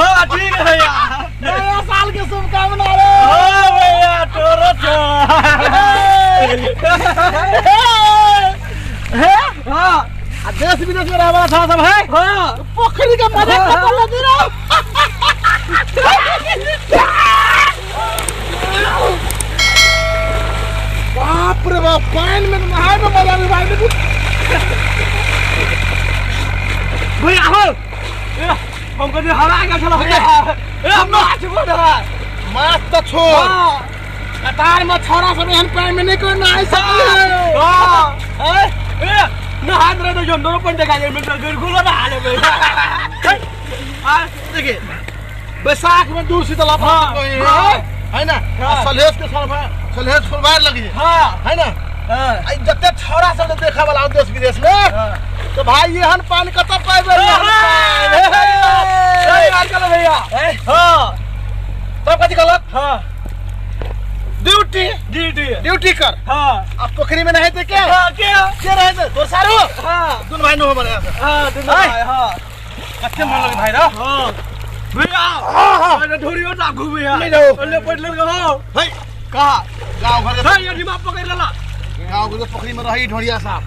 हाँ ठीक है भैया। नया साल की शुभकामना रे। हाँ भैया तोरो छो। हाँ देश विदेश में रहने था सब है। हाँ पोखरी के मजा कर लेती रहो। बाप रे बाप पानी में नहाए में मजा नहीं भाई। भैया हो हमको जो हरा गया चलो भैया हम नाच बोला मात तो छोड़ कतार में छोरा सब एहन पानी में नहीं कोई नहाए सके। हां ए ना हाथ रहे तो जो दोनों पण देखा जाए मिनट बिल्कुल ना हाले में। हां देखिए बैसाख में दूर शीतल है ना सलहेज के सलहेज फुलवार लगी हां है ना। आई जते छोरा सब देखा वाला देश विदेश में तो भाई ये हन पानी कतब पाइबे सही बात कर भैया। हां तब कथि कहलक। हां ड्यूटी ड्यूटी ड्यूटी कर। हां अब पोखरी में नहीं थे क्या। हां क्या रहे थे तोर सारू। हां दुन भाई नो बने। हां दुन भाई हां कते मन लगे भाई रा। हां भैया मैंने ढोरियो ना घूमिया नहीं जाओ ले पटल के हो भाई कहां गांव घर हां ये दिमाग पकड़ लेला गांव के पोखरी में रही ढोरिया साहब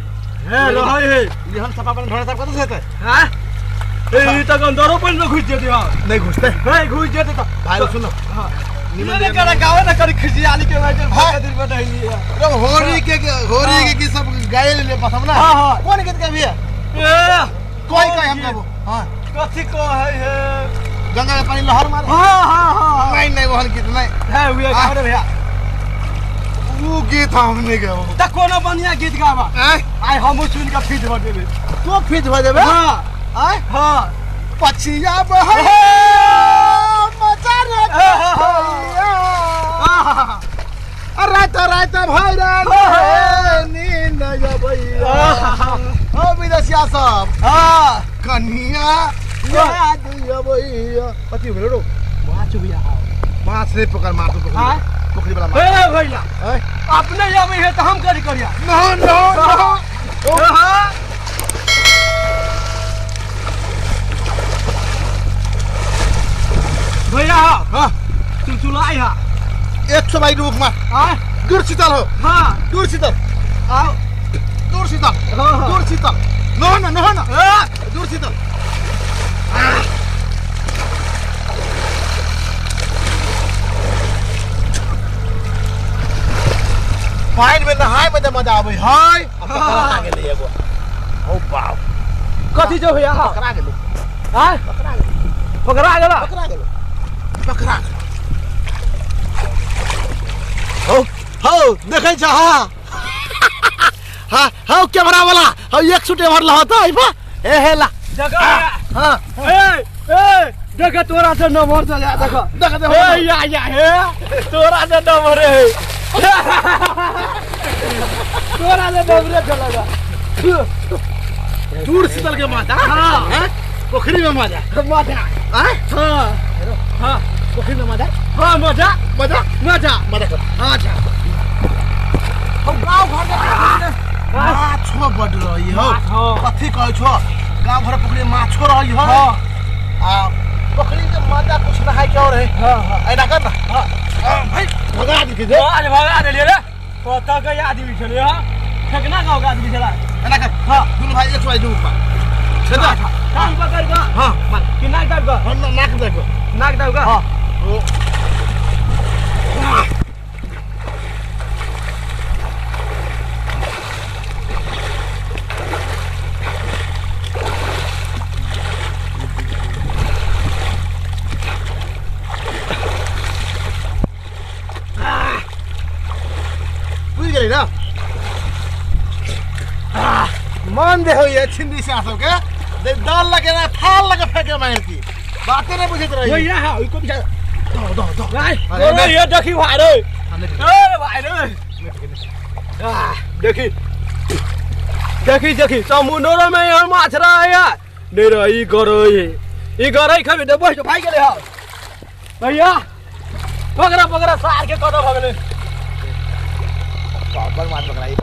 है रही है ये हम सफा पर ढोरिया साहब कत से थे। हां ए तक अंदर पण घुस जेते हां नहीं घुसते है घुस जेते तो भाई सुनो हां निमन करे गावे ना करी खिसियाली के वजह खातिर बताइए तो होरी के की सब गाय ले पसम ना। हां कौन गीत का भी है ए कोई कोई हम गाबो। हां कथि को है गंगा में पानी लहर मारे। हां हां हां नहीं नहीं वहन गीत नहीं है हुए गावे भैया वो गीत हम नहीं गाबो। त कोनो बढ़िया गीत गावा आई हम सुन के फिट हो देबे तो फिट हो जाबे। हां आय हां पछिया बहे मजा रे रात रात भैरा नींद भैया ओ विदेशिया सब हां कन्हिया याद भैया पति भेलो रो माछ भैया माछ रे पकड़ मार तो हां पोखरी वाला मार। ए भैया अपने आवे है तो हम करी करिया नो नो नो। हां भैया हां चुलचुलाई हा 100 बाई रुक मार। हां दूर शीतल हो हां दूर शीतल आओ दूर शीतल हाँ। दूर शीतल नो नो नो नो दूर शीतल। पानी में नहाए में मजा आवे हाय पकड़ा के लिए एगो ओ बाप कथि जो भैया पकड़ा गेलो हां पकड़ा गेला पकड़ा हो देखे छ। हां हां हां कैमरा वाला हो एक शूट भर लहता है बा ए हेला जगह हां ए देख तोरा से नंबर चला देख देख ए या हे तोरा से नंबर है तोरा से नंबर चला दूर शीतल के माता। हां पोखरी में मजा मजा हां हां पोखरी में मजा। हां मजा मजा मजा मजा कर। हां अच्छा हम गांव घर में माछो बड रही हो कथि कहै छो गांव घर पोखरी में माछो रही हो। आ पोखरी के मजा कुछ ना है क्या और है। हां ऐना कर ना। हां भाई भगा दी के आज भगा दे रे पता के आदमी चले हां ठगना गांव का आदमी चला ऐना कर। हां दुनु भाई 100 बाई दूर पा छेदा काम पकड़ का हां मार कि नाक दाब का नाक देखो नाक दाब का हां ओ बुझ गेली ना। मन दे हो ये छिंदी से आसो के दे दाल लगे ना थाल लगे फेंके मार की बातें नहीं बुझत रही। भैया हां को बिचारा दो भाई अरे ये देखी भाई रे ए भाई रे देखी देखी देखी समुद्र में यहाँ माछ रहा नहीं रही गरई गरई खबे दे बस भाई गेले हा भैया पकड़ा पकड़ा सार के कदम हो गेले बाबर मार पकड़ाई।